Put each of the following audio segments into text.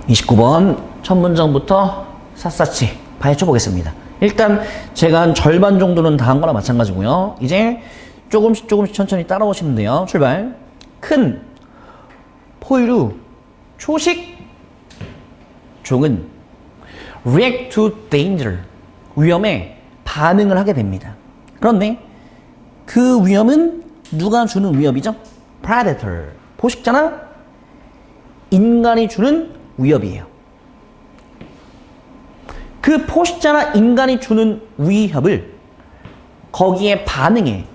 29번 첫 문장부터 샅샅이 파헤쳐 보겠습니다. 일단 제가 한 절반 정도는 다 한 거나 마찬가지고요. 이제 조금씩 천천히 따라오시면 돼요. 출발. 큰 포유류 초식 종은 react to danger, 위험에 반응을 하게 됩니다. 그런데 그 위험은 누가 주는 위협이죠? predator, 포식자나 인간이 주는 위협이에요. 그 포식자나 인간이 주는 위협을 거기에 반응해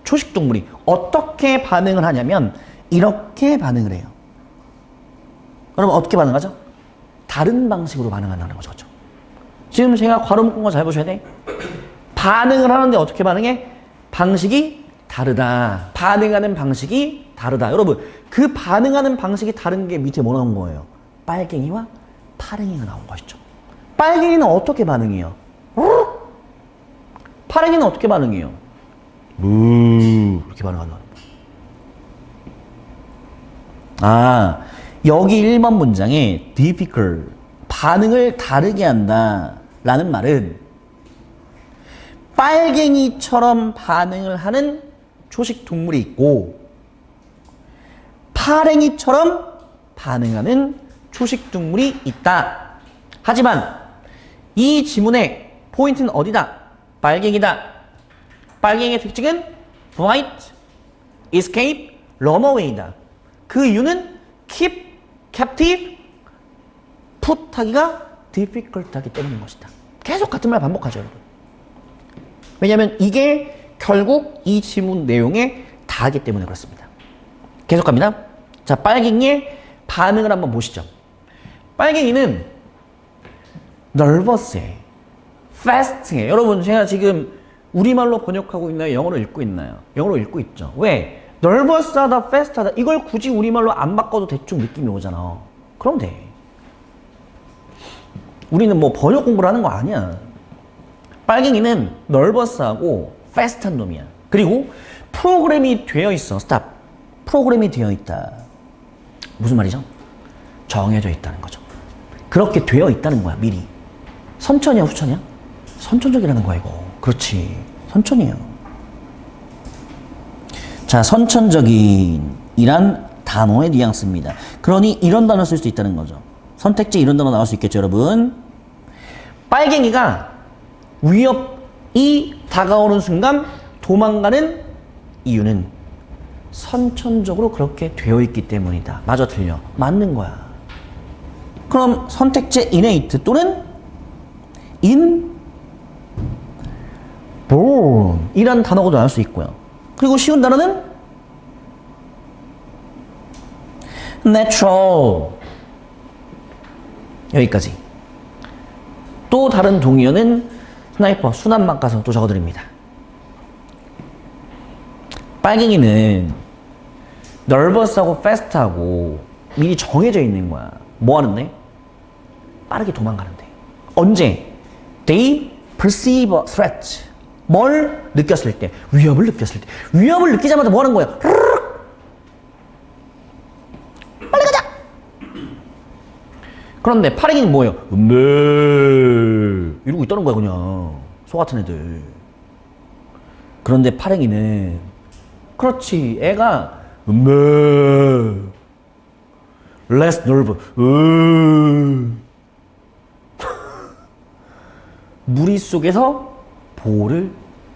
초식동물이 어떻게 반응을 하냐면 이렇게 반응을 해요. 그러면 어떻게 반응하죠? 다른 방식으로 반응한다는 거죠. 그렇죠? 지금 제가 괄호 묶은 거 잘 보셔야 돼. 반응을 하는데 어떻게 반응해? 방식이 다르다. 반응하는 방식이 다르다. 여러분, 그 반응하는 방식이 다른 게 밑에 뭐 나온 거예요? 빨갱이와 파랭이가 나온 것이죠. 빨갱이는 어떻게 반응해요? 파랭이는 어떻게 반응해요? 이렇게 반응한다. 아, 여기 1번 문장에 difficult, 반응을 다르게 한다 라는 말은 빨갱이처럼 반응을 하는 초식 동물이 있고 파랭이처럼 반응하는 초식 동물이 있다. 하지만 이 지문의 포인트는 어디다? 빨갱이다. 빨갱이의 특징은 flight, escape, run away다. 그 이유는 keep, captive, put 하기가 difficult 하기 때문인 것이다. 계속 같은 말 반복하죠, 여러분. 왜냐하면 이게 결국 이 지문 내용에 닿기 때문에 그렇습니다. 계속 갑니다. 자, 빨갱이의 반응을 한번 보시죠. 빨갱이는 nervous해, fast해. 여러분, 제가 지금 우리말로 번역하고 있나요? 영어로 읽고 있나요? 영어로 읽고 있죠. 왜? nervous하다, fast하다. 이걸 굳이 우리말로 안 바꿔도 대충 느낌이 오잖아. 그럼 돼. 우리는 뭐 번역 공부를 하는 거 아니야. 빨갱이는 nervous하고 fast한 놈이야. 그리고 프로그램이 되어 있어. 스탑. 프로그램이 되어 있다. 무슨 말이죠? 정해져 있다는 거죠. 그렇게 되어 있다는 거야, 미리. 선천이야, 후천이야? 선천적이라는 거야, 이거. 그렇지. 선천이에요. 자, 선천적인 이란 단어의 뉘앙스입니다. 그러니 이런 단어 쓸 수 있다는 거죠. 선택지 이런 단어 나올 수 있겠죠, 여러분? 빨갱이가 위협이 다가오는 순간 도망가는 이유는 선천적으로 그렇게 되어 있기 때문이다. 맞아, 틀려. 맞는 거야. 그럼 선택지 innate 또는 inborn 이라는 단어가 나올 수 있고요. 그리고 쉬운 단어는 natural. 여기까지. 또 다른 동의어는 스나이퍼 순한맛 가서 또 적어드립니다. 빨갱이는 nervous하고 fast하고 미리 정해져 있는 거야. 뭐 하는데? 빠르게 도망가는데. 언제? They perceive a threat. 뭘 느꼈을 때? 위협을 느꼈을 때. 위협을 느끼자마자 뭐 하는 거야? 빨리 가자! 그런데 파랭이는 뭐예요? 네 이러고 있다는 거야, 그냥. 소 같은 애들. 그런데 파랭이는 그렇지, 애가 less nervous. 무리 속에서 보호를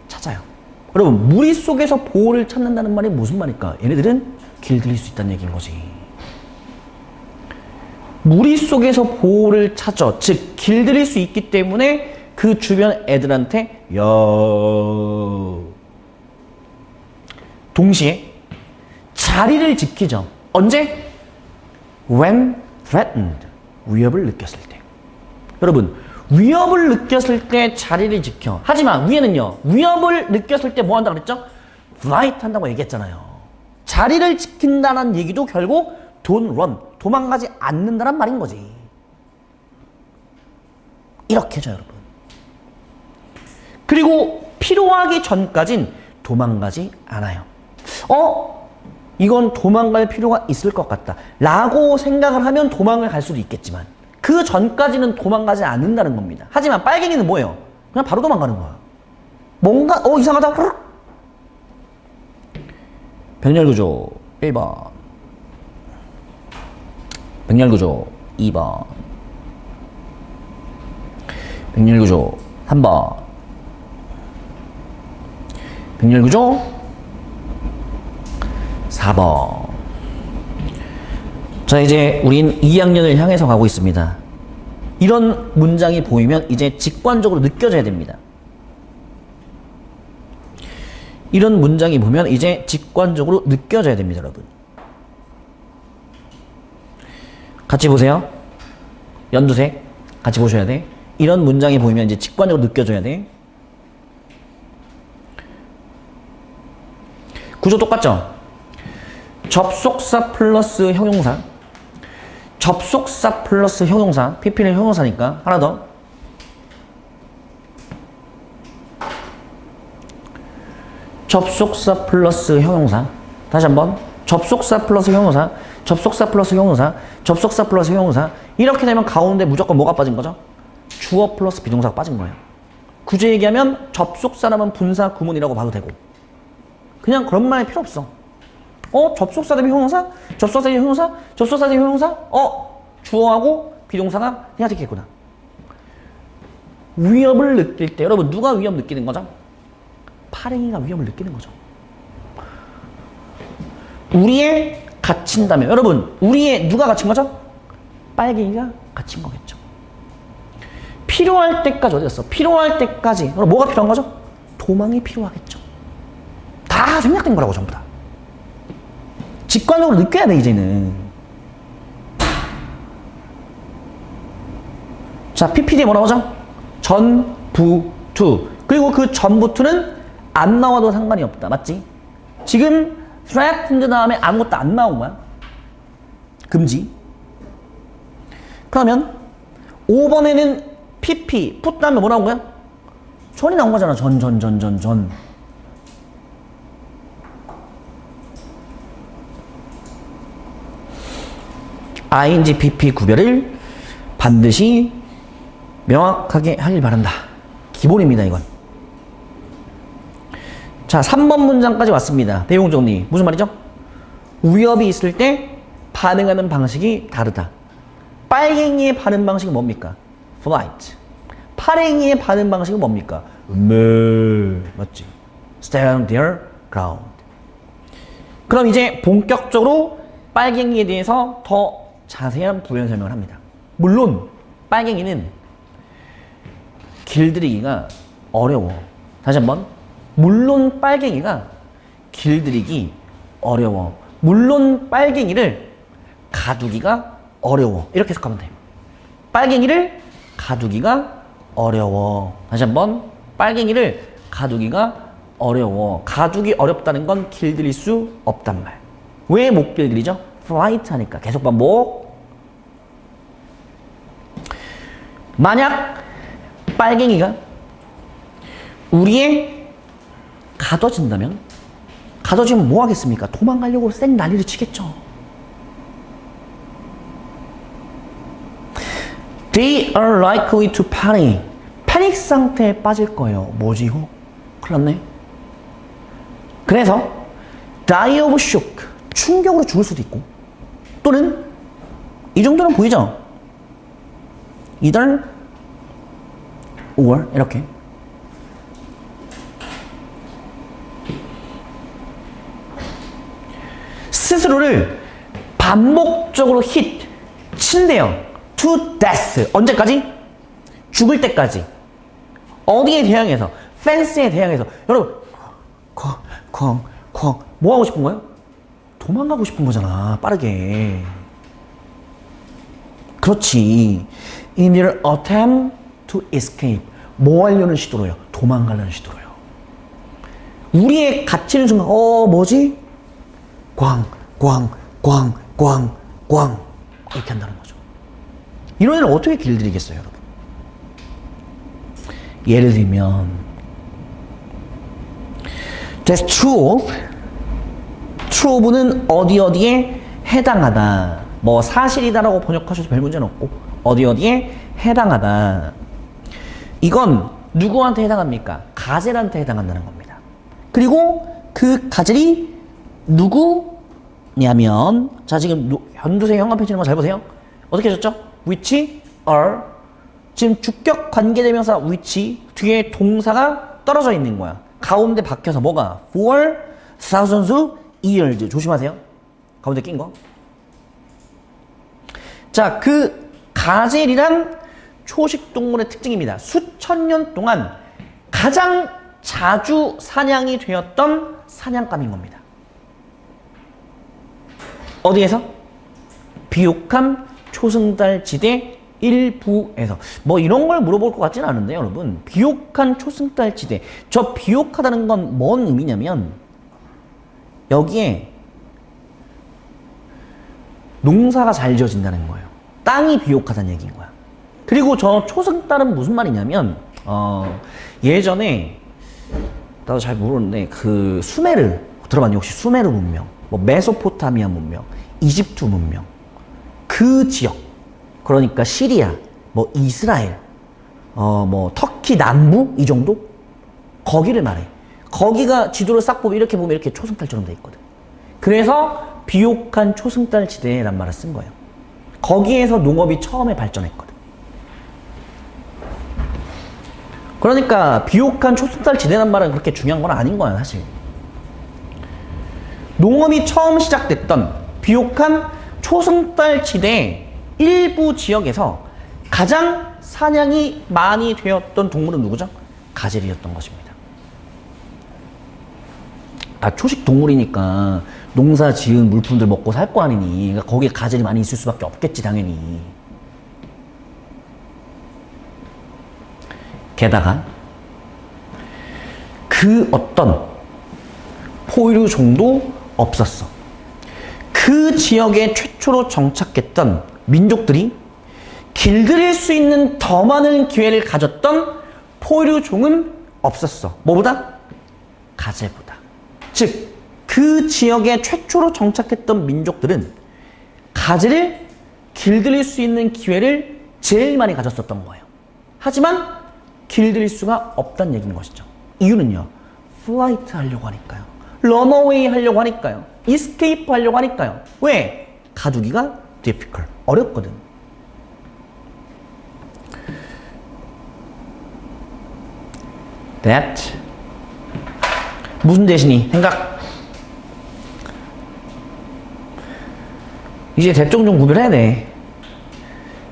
찾아요. 여러분, 무리 속에서 보호를 찾는다는 말이 무슨 말일까? 얘네들은 길들일 수 있다는 얘기인 거지. 무리 속에서 보호를 찾아, 즉 길들일 수 있기 때문에 그 주변 애들한테 동시에 자리를 지키죠. 언제? When threatened. 위협을 느꼈을 때. 여러분, 위협을 느꼈을 때 자리를 지켜. 하지만 위에는요, 위협을 느꼈을 때 뭐 한다고 그랬죠? flight 한다고 얘기했잖아요. 자리를 지킨다는 얘기도 결국 don't run, 도망가지 않는다는 말인 거지. 이렇게죠, 여러분. 그리고 필요하기 전까진 도망가지 않아요. 이건 도망갈 필요가 있을 것 같다 라고 생각을 하면 도망을 갈 수도 있겠지만 그 전까지는 도망가지 않는다는 겁니다. 하지만 빨갱이는 뭐예요? 그냥 바로 도망가는 거야. 뭔가 이상하다. 병렬구조 1번, 병렬구조 2번, 병렬구조 3번, 병렬구조 4번. 자, 이제 우린 2학년을 향해서 가고 있습니다. 이런 문장이 보이면 이제 직관적으로 느껴져야 됩니다. 이런 문장이 보면 이제 직관적으로 느껴져야 됩니다, 여러분. 같이 보세요. 연두색 같이 보셔야 돼. 이런 문장이 보이면 이제 직관적으로 느껴져야 돼. 구조 똑같죠? 접속사 플러스 형용사, 접속사 플러스 형용사, PP는 형용사니까 하나 더. 접속사 플러스 형용사. 다시 한번. 접속사 플러스 형용사, 접속사 플러스 형용사, 접속사 플러스 형용사. 이렇게 되면 가운데 무조건 뭐가 빠진 거죠? 주어 플러스 비동사가 빠진 거예요. 굳이 얘기하면 접속사라면 분사 구문이라고 봐도 되고, 그냥 그런 말이 필요 없어. 접속사 대비 형용사? 접속사 대비 형용사? 접속사 대비 형용사? 주어하고 비동사가 해야 되겠구나. 위협을 느낄 때, 여러분 누가 위협 느끼는 거죠? 파랭이가 위협을 느끼는 거죠. 우리의 갇힌다면, 여러분 우리의 누가 갇힌 거죠? 빨갱이가 갇힌 거겠죠. 필요할 때까지 어디 갔어? 필요할 때까지. 그럼 뭐가 필요한 거죠? 도망이 필요하겠죠. 다 생략된 거라고 전부 다. 직관적으로 느껴야 돼 이제는. 자, PPD에 뭐라고 하죠? 전, 부, 투. 그리고 그 전부 투는 안 나와도 상관이 없다. 맞지? 지금 threatened 다음에 아무것도 안 나온 거야. 금지. 그러면 5번에는 PP, put 다음에 뭐 나온 거야? 전이 나온 거잖아. 전. ing, pp 구별을 반드시 명확하게 하길 바란다. 기본입니다, 이건. 자, 3번 문장까지 왔습니다. 내용 정리. 무슨 말이죠? 위협이 있을 때 반응하는 방식이 다르다. 빨갱이의 반응 방식은 뭡니까? flight. 파랭이의 반응 방식은 뭡니까? 맞지? stand their ground. 그럼 이제 본격적으로 빨갱이에 대해서 더 자세한 부연 설명을 합니다. 물론 빨갱이는 길들이기가 어려워. 다시 한번. 물론 빨갱이가 길들이기 어려워. 물론 빨갱이를 가두기가 어려워. 이렇게 해석하면 돼요. 빨갱이를 가두기가 어려워. 다시 한번. 빨갱이를 가두기가 어려워. 가두기 어렵다는 건 길들일 수 없단 말. 왜 못 길들이죠? flight 하니까. 계속 반복. 만약 빨갱이가 우리의 가둬진다면, 가둬지면 뭐 하겠습니까? 도망가려고 쌩 난리를 치겠죠. They are likely to panic. 패닉 상태에 빠질 거예요. 뭐지 이거? 큰일 났네. 그래서 die of shock. 충격으로 죽을 수도 있고, 또는 이 정도는 보이죠? either or 이렇게. 스스로를 반복적으로 친대요. to death. 언제까지? 죽을 때까지. 어디에 대항해서? 펜스에 대항해서. 여러분, 뭐 하고 싶은 거예요? 도망가고 싶은 거잖아. 빠르게. 그렇지. In their attempt to escape. 뭐 하려는 시도로요? 도망가려는 시도로요. 우리의 갇히는 순간, 뭐지? 꽝. 이렇게 한다는 거죠. 이런 애를 어떻게 길들이겠어요, 여러분? 예를 들면, That's true. true는 어디에 해당하다. 뭐 사실이다라고 번역하셔도 별 문제는 없고 어디에 해당하다. 이건 누구한테 해당합니까? 가젤한테 해당한다는 겁니다. 그리고 그 가젤이 누구냐면 자 지금 현두세 형광 펼치는 거 잘 보세요. 어떻게 해줬죠? which are 지금 주격 관계대명사 which 뒤에 동사가 떨어져 있는 거야. 가운데 박혀서 뭐가? for thousands of years. 조심하세요. 가운데 낀 거. 자, 그 가젤이란 초식동물의 특징입니다. 수천 년 동안 가장 자주 사냥이 되었던 사냥감인 겁니다. 어디에서? 비옥한 초승달지대 일부에서. 뭐 이런 걸 물어볼 것 같지는 않은데 여러분. 비옥한 초승달지대. 저 비옥하다는 건 뭔 의미냐면 여기에 농사가 잘 지어진다는 거예요. 땅이 비옥하다는 얘기인 거야. 그리고 저 초승달은 무슨 말이냐면 예전에 나도 잘 모르는데 그 수메르 들어봤니? 혹시 수메르 문명, 뭐 메소포타미아 문명, 이집트 문명 그 지역 그러니까 시리아, 뭐 이스라엘, 뭐 터키 남부 이 정도 거기를 말해. 거기가 지도를 싹 보면 이렇게 초승달처럼 돼 있거든. 그래서 비옥한 초승달 지대란 말을 쓴 거예요. 거기에서 농업이 처음에 발전했거든. 그러니까 비옥한 초승달 지대란 말은 그렇게 중요한 건 아닌 거야 사실. 농업이 처음 시작됐던 비옥한 초승달 지대 일부 지역에서 가장 사냥이 많이 되었던 동물은 누구죠? 가젤이었던 것입니다. 아, 초식 동물이니까 농사 지은 물품들 먹고 살 거 아니니. 그러니까 거기에 가젤이 많이 있을 수밖에 없겠지 당연히. 게다가 그 어떤 포유류종도 없었어. 그 지역에 최초로 정착했던 민족들이 길들일 수 있는 더 많은 기회를 가졌던 포유류종은 없었어. 뭐보다? 가젤보다. 즉, 그 지역에 최초로 정착했던 민족들은 가젤을 길들일 수 있는 기회를 제일 많이 가졌었던 거예요. 하지만 길들일 수가 없다는 얘기인 것이죠. 이유는요. 플라이트 하려고 하니까요. 런어웨이 하려고 하니까요. 이스케이프 하려고 하니까요. 왜? 가두기가 difficult. 어렵거든. that 무슨 대신이? 생각. 이제 대종 좀 구별해야 돼.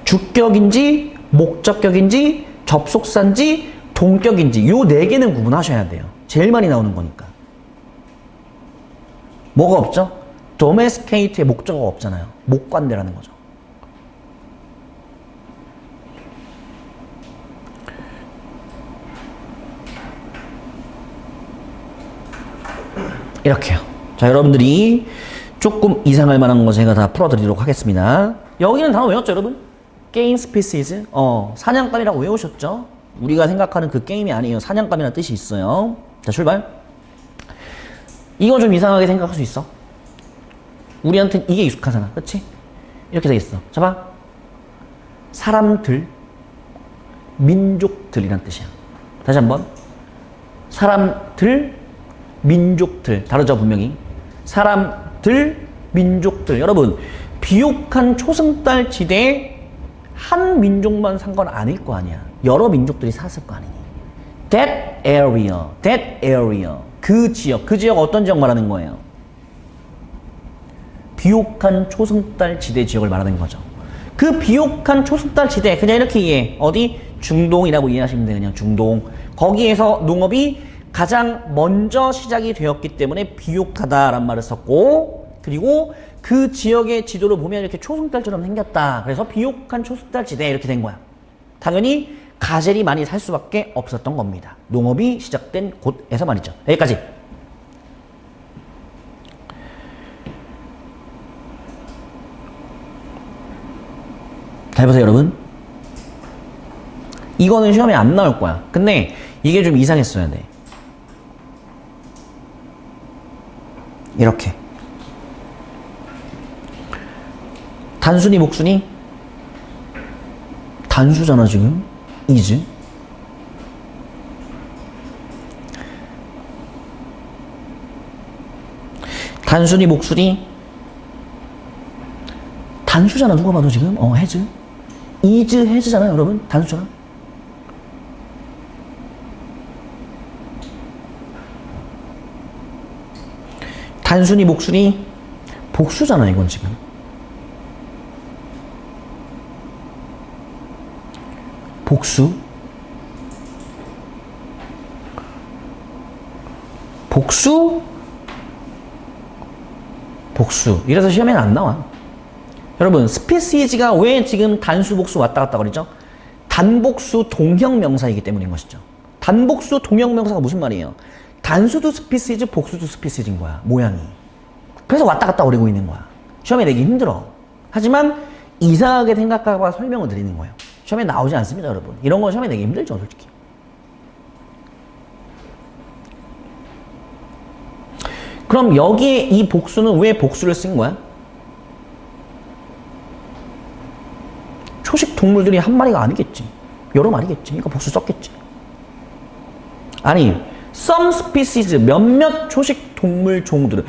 주격인지 목적격인지 접속사인지 동격인지 요 네 개는 구분하셔야 돼요. 제일 많이 나오는 거니까. 뭐가 없죠? domesticate의 목적어가 없잖아요. 목관대라는 거죠. 이렇게요. 자, 여러분들이 조금 이상할 만한 거 제가 다 풀어드리도록 하겠습니다. 여기는 단어 외웠죠, 여러분? 게임 스피시즈. 사냥감이라고 외우셨죠? 우리가 생각하는 그 게임이 아니에요. 사냥감이라는 뜻이 있어요. 자, 출발. 이거 좀 이상하게 생각할 수 있어. 우리한테는 이게 익숙하잖아. 그치? 이렇게 돼 있어. 자, 봐. 사람들, 민족들이란 뜻이야. 다시 한번. 사람들, 민족들. 다르죠, 분명히. 사람들, 민족들. 여러분, 비옥한 초승달 지대에 한 민족만 산 건 아닐 거 아니야. 여러 민족들이 샀을 거 아니니. That area. 그 지역 어떤 지역 말하는 거예요? 비옥한 초승달 지대 지역을 말하는 거죠. 그 비옥한 초승달 지대, 그냥 이렇게 이해해. 어디? 중동이라고 이해하시면 돼요. 그냥 중동. 거기에서 농업이 가장 먼저 시작이 되었기 때문에 비옥하다란 말을 썼고, 그리고 그 지역의 지도를 보면 이렇게 초승달처럼 생겼다. 그래서 비옥한 초승달 지대 이렇게 된 거야. 당연히 가젤이 많이 살 수밖에 없었던 겁니다. 농업이 시작된 곳에서 말이죠. 여기까지. 잘 보세요, 여러분. 이거는 시험에 안 나올 거야. 근데 이게 좀 이상했어야 돼. 이렇게. 단순히 복순이 단수잖아 지금. is. 단순히 복순이 단수잖아 누가 봐도 지금. has. is has잖아요 여러분. 단수잖아. 단순히 복순이 복수잖아 이건 지금. 복수. 복수. 복수. 이래서 시험에는 안 나와. 여러분 스피시즈가 왜 지금 단수 복수 왔다 갔다 그러죠? 단복수 동형명사이기 때문인 것이죠. 단복수 동형명사가 무슨 말이에요? 단수도 스피시즈, 복수도 스피시즈인 거야. 모양이. 그래서 왔다 갔다 거리고 있는 거야. 시험에 내기 힘들어. 하지만 이상하게 생각하고 설명을 드리는 거예요. 시험에 나오지 않습니다, 여러분. 이런 건 시험에 내기 힘들죠, 솔직히. 그럼 여기에 이 복수는 왜 복수를 쓴 거야? 초식 동물들이 한 마리가 아니겠지. 여러 마리겠지. 그러니까 복수 썼겠지. 아니, some species, 몇몇 초식 동물 종들은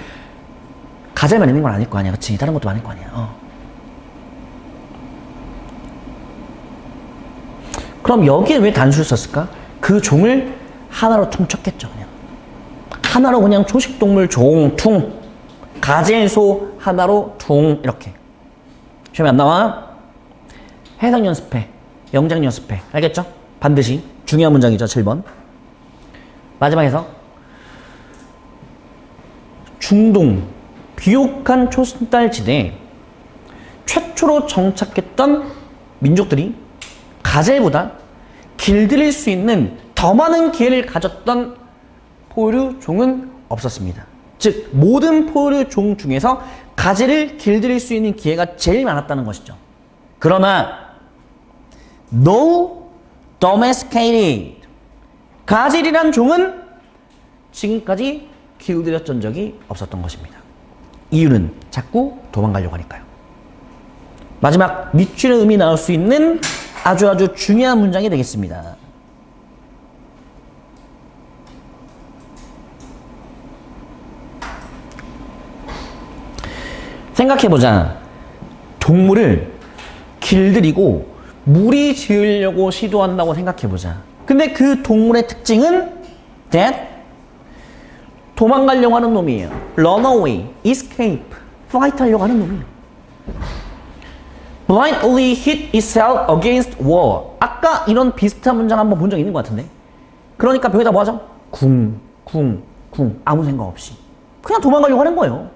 가재만 있는 건 아닐 거 아니야. 그치? 다른 것도 많을 거 아니야. 그럼 여기에 왜 단수를 썼을까? 그 종을 하나로 퉁쳤겠죠, 그냥. 하나로 그냥 초식동물 종, 퉁. 가재소 하나로 퉁, 이렇게. 시험에 안 나와? 해석 연습해. 영작 연습해. 알겠죠? 반드시. 중요한 문장이죠, 7번. 마지막 해석. 중동, 비옥한 초신달지대에 최초로 정착했던 민족들이 가젤보다 길들일 수 있는 더 많은 기회를 가졌던 포유류종은 없었습니다. 즉 모든 포유류종 중에서 가젤을 길들일 수 있는 기회가 제일 많았다는 것이죠. 그러나 no domesticated 가젤이란 종은 지금까지 길들였던 적이 없었던 것입니다. 이유는 자꾸 도망가려고 하니까요. 마지막 밑줄의 의미 나올 수 있는 아주 중요한 문장이 되겠습니다. 생각해보자. 동물을 길들이고 무리 지으려고 시도한다고 생각해보자. 근데 그 동물의 특징은 that 도망가려고 하는 놈이에요. run away, escape, flight 하려고 하는 놈이에요. blindly hit itself against wall. 아까 이런 비슷한 문장 한번 본 적 있는 것 같은데. 그러니까 벽에다 뭐 하죠? 쿵. 아무 생각 없이. 그냥 도망가려고 하는 거예요.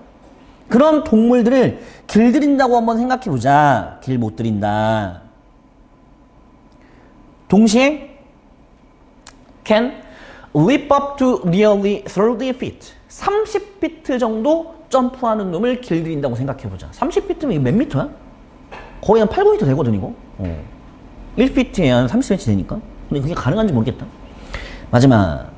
그런 동물들을 길들인다고 한번 생각해보자. 길 못 들인다. 동시에 can leap up to nearly 30 feet. 30피트 정도 점프하는 놈을 길들인다고 생각해보자. 30피트면 이게 몇 미터야? 거의 한 8, 9m 되거든 이거. 1피트에 한 30cm 되니까. 근데 그게 가능한지 모르겠다. 마지막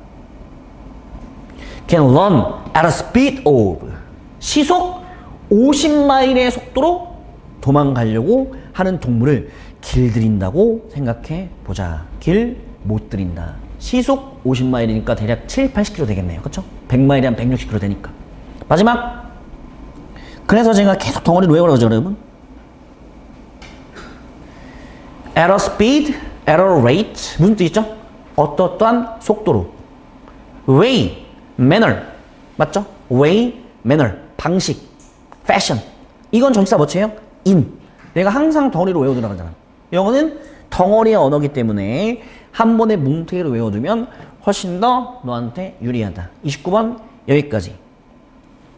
can run at a speed of 시속 50마일의 속도로 도망가려고 하는 동물을 길들인다고 생각해 보자. 길 못 들인다. 시속 50마일이니까 대략 7, 80km 되겠네요. 그쵸? 100마일에 한 160km 되니까. 마지막. 그래서 제가 계속 덩어리를 외우라고 하죠, 여러분. at a speed, at a rate. 무슨 뜻 있죠? 어떠한 속도로. way, manner. 맞죠? way, manner. 방식, fashion. 이건 전치사 뭐예요? in. 내가 항상 덩어리로 외워두라고 하잖아. 영어는 덩어리의 언어기 때문에 한 번에 뭉태기로 외워두면 훨씬 더 너한테 유리하다. 29번 여기까지.